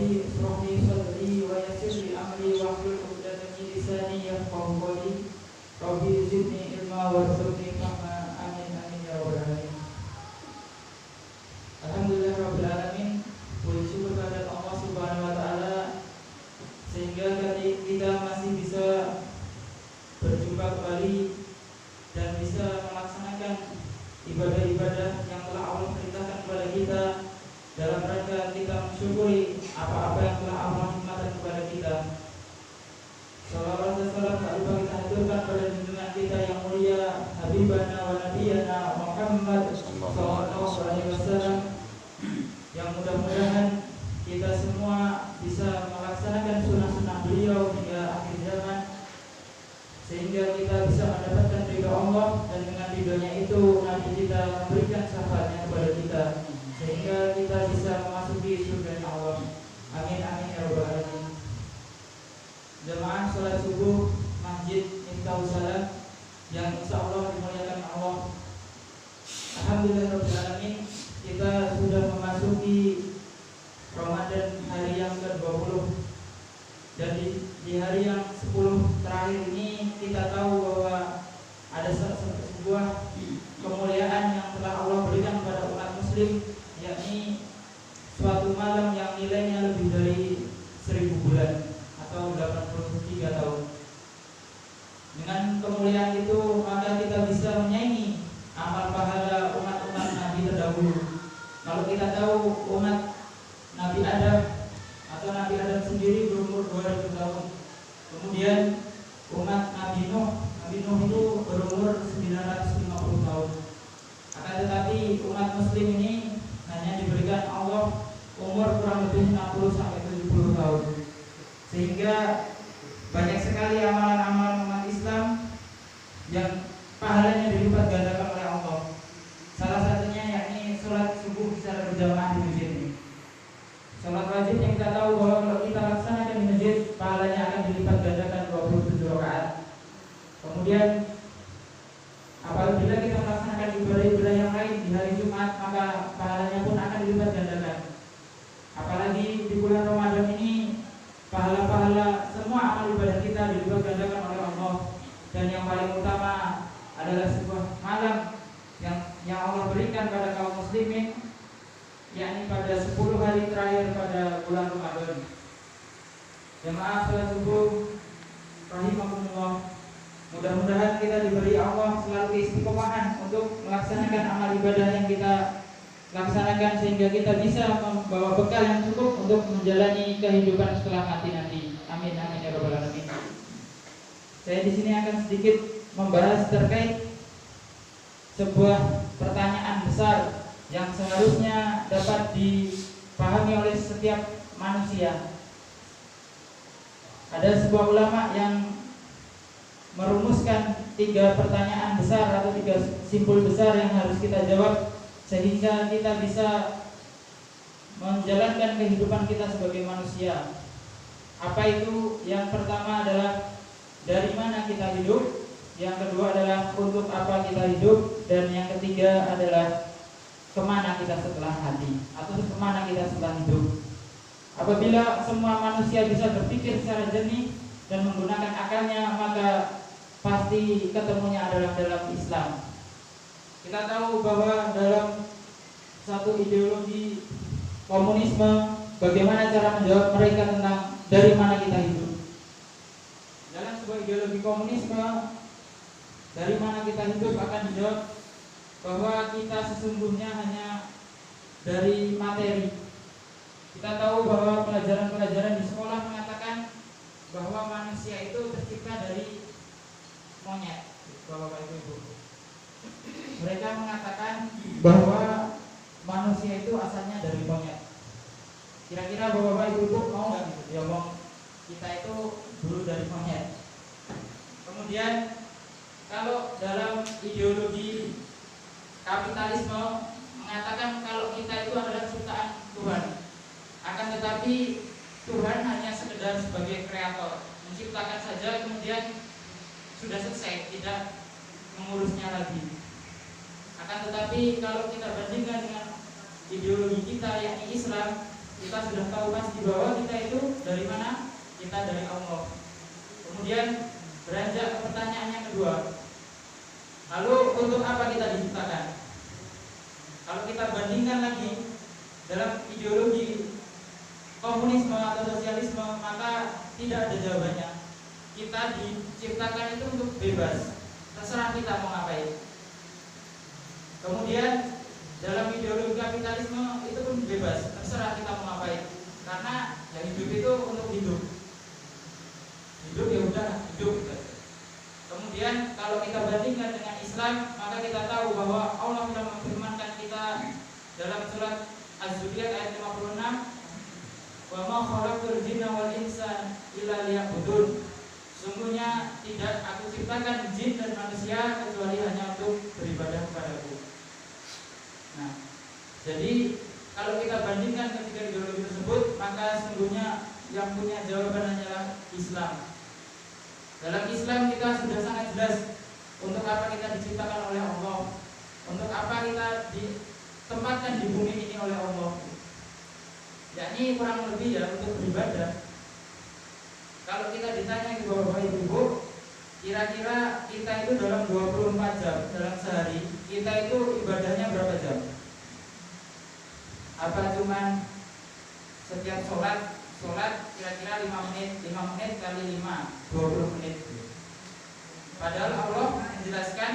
Rabbi ishrah li sadri wa yassir li amri wahlul 'uqdatam min lisani yafqahu qawli. Rabbi zidni ilma warzuqni fahma. Amin amin ya rabbal alamin. Alhamdulillah rabbil alamin. Puji syukur kepada Allah Subhanahu wa taala sehingga kita masih bisa berjumpa kembali dan bisa melaksanakan ibadah-ibadah yang telah Allah perintahkan kepada kita dalam rangka kita mensyukuri apa-apa yang telah Allah nikmatkan kepada kita. Salawat dan salam tak lupa kita haturkan pada junjungan kita yang mulia Habibana wa Nabiyana Muhammad sallallahu alaihi wasallam, yang mudah-mudahan kita semua bisa melaksanakan sunnah-sunnah beliau hingga akhir zaman, sehingga kita bisa mendapatkan ridha Allah, dan dengan ridhonya itu Nabi kita memberikan syafaatnya kepada kita sehingga kita bisa memasuki surga Allah. Amin amin ya rabbal alamin. Jemaah salat subuh Masjid Miftahus Salam yang insyaallah dimuliakan Allah. Alhamdulillah rabbil alamin, kita sudah memasuki Ramadan hari yang ke-20. Dan di hari yang 10 terakhir ini kita tahu bahwa ada sebuah kemuliaan yang telah Allah berikan kepada umat muslim, yakni suatu malam yang nilainya lebih dari 1000 bulan atau 83 tahun. Dengan kemuliaan itu maka kita bisa menyaingi amal pahala umat-umat Nabi terdahulu. Kalau kita tahu umat Nabi Adam atau Nabi Adam sendiri berumur 2000 tahun. Kemudian umat Nabi Nuh itu berumur 950 tahun. Akan tetapi umat muslim ini hanya diberikan Allah umur kurang lebih 60 sampai 70 tahun. Sehingga banyak sekali amalan-amalan umat Islam yang pahalanya dilipat gandakan oleh Allah. Salah satunya yakni sholat subuh secara berjamaah di masjid ini. Sholat wajib yang kita tahu bahwa kalau kita laksanakan di masjid pahalanya akan dilipat gandakan 27 rakaat. Kemudian apabila kita melaksanakan ibadah-ibadah yang lain di hari Jumat, maka pahalanya pun akan dilipat gandakan. Apalagi di bulan Ramadan ini pahala-pahala semua amal ibadah kita dilipat gandakan oleh Allah. Dan yang paling utama adalah sebuah malam yang Allah berikan pada kaum muslimin, yakni pada 10 hari terakhir pada bulan Ramadan. Jemaah salat subuh rahimakumullah, mudah-mudahan kita diberi Allah selalu istiqomahan untuk melaksanakan amal ibadah yang kita laksanakan sehingga kita bisa membawa bekal yang cukup untuk menjalani kehidupan setelah mati nanti. Amin amin ya rabbal alamin. Saya di sini akan sedikit membahas terkait sebuah pertanyaan besar yang seharusnya dapat dipahami oleh setiap manusia. Ada sebuah ulama yang merumuskan 3 pertanyaan besar atau 3 simpul besar yang harus kita jawab sehingga kita bisa menjalankan kehidupan kita sebagai manusia. Apa itu? Yang pertama adalah dari mana kita hidup, yang kedua adalah untuk apa kita hidup, dan yang ketiga adalah kemana kita setelah mati atau kemana kita setelah hidup. Apabila semua manusia bisa berpikir secara jernih dan menggunakan akalnya, maka pasti ketemunya adalah dalam Islam. Kita tahu bahwa dalam satu ideologi komunisme, bagaimana cara menjawab mereka tentang dari mana kita hidup. Dalam sebuah ideologi komunisme, dari mana kita hidup akan dijawab bahwa kita sesungguhnya hanya dari materi. Kita tahu bahwa pelajaran-pelajaran di sekolah mengatakan bahwa manusia itu tercipta dari monyet. Bapak Ibu, mereka mengatakan bahwa manusia itu asalnya dari monyet. Kira-kira Bapak Ibu mau nggak gitu diomong kita itu dulu dari monyet? Kemudian kalau dalam ideologi kapitalisme mengatakan kalau kita itu adalah ciptaan Tuhan, akan tetapi Tuhan hanya sekedar sebagai kreator, menciptakan saja kemudian sudah selesai, tidak mengurusnya lagi. Akan tetapi kalau kita bandingkan dengan ideologi kita yakni Islam, kita sudah tahu pasti bahwa kita itu dari mana? Kita dari Allah. Kemudian beranjak ke pertanyaan yang kedua. Lalu untuk apa kita diciptakan? Kalau kita bandingkan lagi dalam ideologi komunisme atau sosialisme, maka tidak ada jawabannya. Kita diciptakan itu untuk bebas, terserah kita mau ngapain. Kemudian dalam ideologi kapitalisme itu pun bebas, terserah kita mau ngapain. Karena yang hidup itu untuk hidup. Hidup ya udah hidup gitu. Kemudian kalau kita bandingkan dengan Islam, maka kita tahu bahwa Allah telah memfirmankan kita dalam surat Az-Zuriyat ayat 56, "Wa ma khalaqtul jinna wal insa illa liya'budun." Sungguhnya tidak aku ciptakan jin dan manusia kecuali hanya untuk beribadah kepadaku. Nah, jadi kalau kita bandingkan ketiga ideologi tersebut, maka sungguhnya yang punya jawaban hanyalah Islam. Dalam Islam kita sudah sangat jelas untuk apa kita diciptakan oleh Allah, untuk apa kita ditempatkan di bumi ini oleh Allah. Yakni kurang lebih ya untuk beribadah. Kalau kita ditanya ke bapak ibu, kira-kira kita itu dalam 24 jam dalam sehari, kita itu ibadahnya berapa jam? Apa cuman setiap sholat kira-kira 5 menit kali 5, 20 menit. Padahal Allah menjelaskan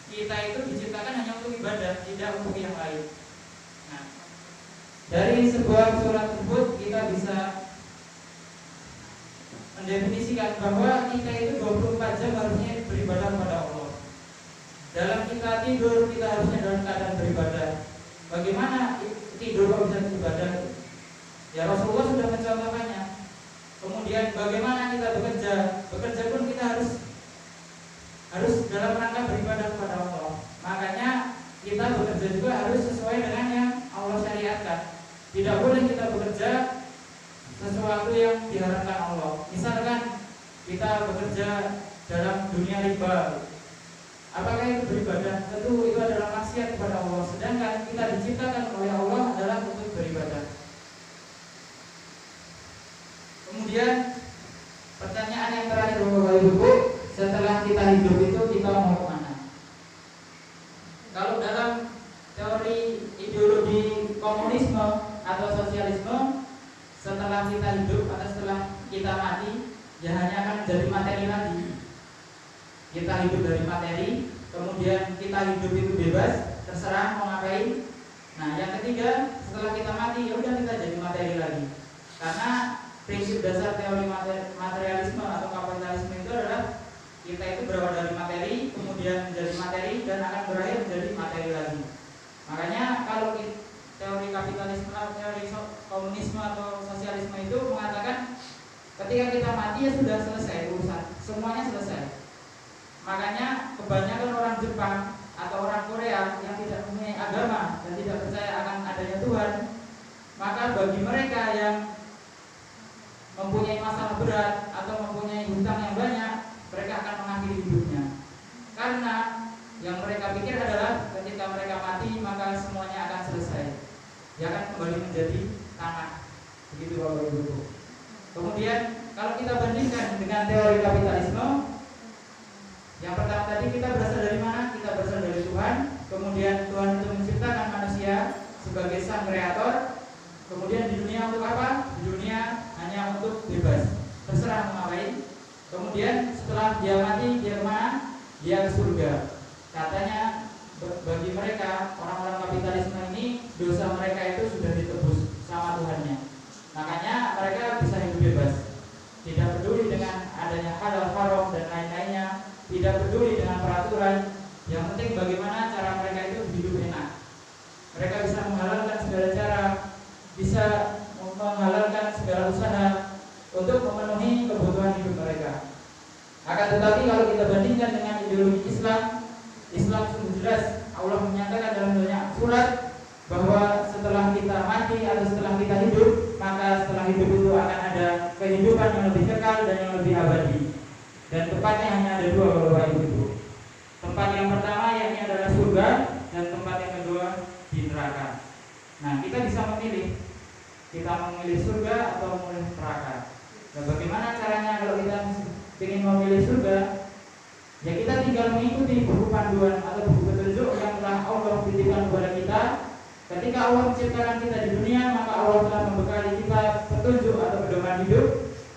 kita itu diciptakan hanya untuk ibadah, tidak untuk yang lain. Nah, dari sebuah surat tersebut kita bisa mendefinisikan bahwa kita itu 24 jam harusnya beribadah kepada Allah. Dalam kita tidur, kita harusnya dalam keadaan beribadah. Bagaimana tidur kok bisa beribadah? Ya Rasulullah sudah mencontohkannya. Kemudian bagaimana kita bekerja? Bekerja pun kita harus dalam rangka beribadah kepada Allah. Makanya kita bekerja juga harus sesuai dengan yang Allah syariatkan. Tidak boleh kita bekerja sesuatu yang diharapkan Allah. Misalkan kita bekerja dalam dunia riba, apakah itu beribadah? Tentu itu adalah maksiat kepada Allah. Sedangkan kita diciptakan oleh Allah adalah untuk beribadah. Kemudian pertanyaan yang terakhir Bapak Ibu, setelah kita hidup itu kita mau kemana? Kalau dalam teori ideologi komunisme atau sosialisme, setelah kita hidup atau setelah kita mati, ya hanya akan menjadi materi lagi. Kita hidup dari materi, kemudian kita hidup itu bebas, terserah mau ngapain. Nah, yang ketiga, setelah kita mati, ya udah kita jadi materi lagi. Karena prinsip dasar teori materialisme atau kapitalisme itu adalah kita itu berawal dari materi, kemudian menjadi materi dan akan berakhir menjadi materi lagi. Makanya kalau teori kapitalisme, teori komunisme atau sosialisme itu mengatakan ketika kita mati ya sudah selesai urusan, semuanya selesai. Makanya kebanyakan orang Jepang atau orang Korea yang tidak mempunyai agama dan tidak percaya akan adanya Tuhan, maka bagi mereka yang mempunyai masalah berat atau mempunyai hutang yang banyak, mereka akan mengakhiri hidupnya. Karena yang mereka pikir adalah ketika mereka mati maka semuanya akan selesai. Dia akan kembali menjadi tanah. Begitu Bapak Ibu. Kemudian kalau kita bandingkan dengan teori kapitalisme, yang pertama tadi kita berasal dari mana? Kita berasal dari Tuhan. Kemudian Tuhan itu menciptakan manusia sebagai sang kreator. Kemudian di dunia untuk apa? Di dunia hanya untuk bebas, terserah mau ngapain. Kemudian setelah dia mati, dia kemana? Dia ke surga. Katanya bagi mereka orang-orang kapitalisme ini, dosa mereka itu sudah ditebus sama Tuhannya. Makanya mereka bisa hidup bebas, tidak peduli dengan adanya halal haram dan lain-lainnya, tidak peduli dengan peraturan. Yang penting bagaimana cara mereka itu hidup enak. Mereka bisa menghalalkan segala cara, bisa menghalalkan segala usaha untuk memenuhi kebutuhan hidup mereka. Akan tetapi kalau kita bandingkan dengan ideologi Islam sungguh jelas. Allah menyatakan dalam banyak surat bahwa setelah kita mati atau setelah kita hidup, maka setelah hidup itu akan ada kehidupan yang lebih kekal dan yang lebih abadi. Dan tempatnya hanya ada dua Bapak Ibu. Tempat yang pertama yakni adalah surga, dan tempat yang kedua di neraka. Nah, kita bisa memilih kita memilih surga atau memilih neraka. Nah, bagaimana caranya kalau kita ingin memilih surga? Ya kita tinggal mengikuti buku panduan atau buku petunjuk yang telah Allah titipkan kepada kita. Ketika Allah menciptakan kita di dunia, maka Allah telah membekali kita petunjuk atau pedoman hidup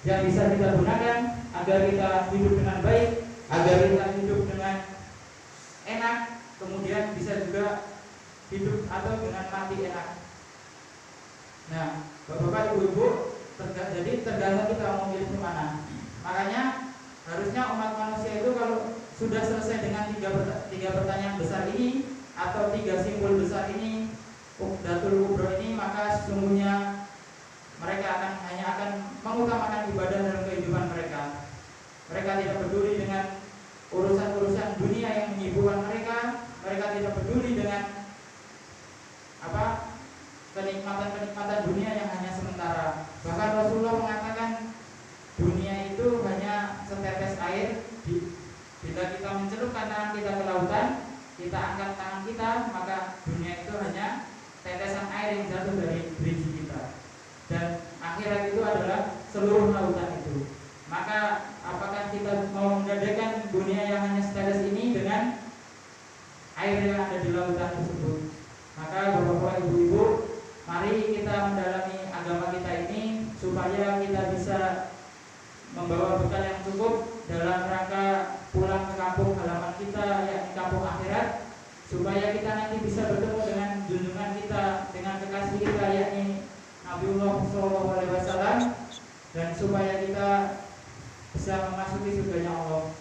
yang bisa kita gunakan agar kita hidup dengan baik, agar kita hidup dengan enak, kemudian bisa juga hidup atau dengan mati enak. Nah, Bapak-bapak, Ibu-ibu, jadi tergantung kita mau milih mana. Makanya harusnya umat manusia itu kalau sudah selesai dengan tiga pertanyaan besar ini atau tiga simpul besar ini, Datul Kubro ini, maka sesungguhnya mereka hanya akan mengutamakan ibadah dalam kehidupan mereka. Mereka tidak peduli dengan urusan-urusan dunia yang menyibukkan mereka. Mereka tidak peduli dengan kenikmatan dunia yang hanya sementara. Bahkan Rasulullah mengatakan dunia itu hanya setetes air. Bila kita mencelupkan tangan kita ke lautan, kita angkat tangan kita, maka dunia itu hanya tetesan air yang jatuh dari gerigi kita. Dan akhirat itu adalah seluruh lautan itu. Maka apakah kita mau menggadaikan dunia yang hanya setetes ini dengan air yang ada di lautan tersebut? Maka Bapak-bapak, Ibu-ibu, mari kita mendalami agama kita ini supaya kita bisa membawa bekal yang cukup dalam rangka pulang ke kampung halaman kita, yakni kampung akhirat, supaya kita nanti bisa bertemu dengan junjungan kita, dengan kekasih kita, yakni Nabiullah SAW, dan supaya kita bisa memasuki surganya Allah.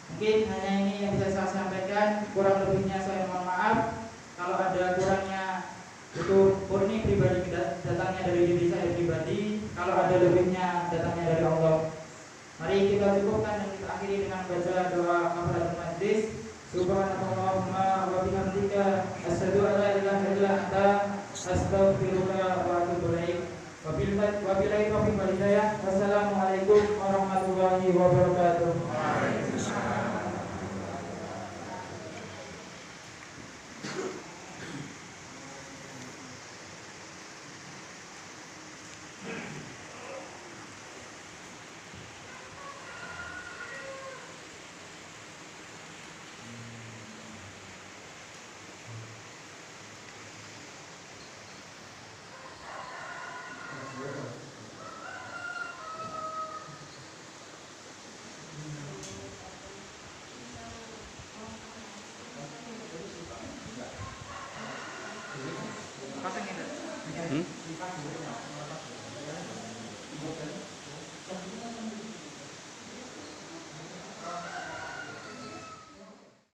Mungkin hanya ini yang bisa saya sampaikan, kurang lebihnya saya mohon maaf. Kalau ada kurangnya itu murni pribadi, datangnya dari diri saya pribadi. Kalau ada lebihnya datangnya dari Allah. Mari kita cukupkan dan kita akhiri dengan baca doa kafaratul majlis. Subhanallahumma wa bihamdika asyhadu an la ilaha illa anta astaghfiruka wa atubu ilaik. Wabillahi taufiq wal hidayah. Wassalamualaikum warahmatullahi wabarakatuh. Pasang ini.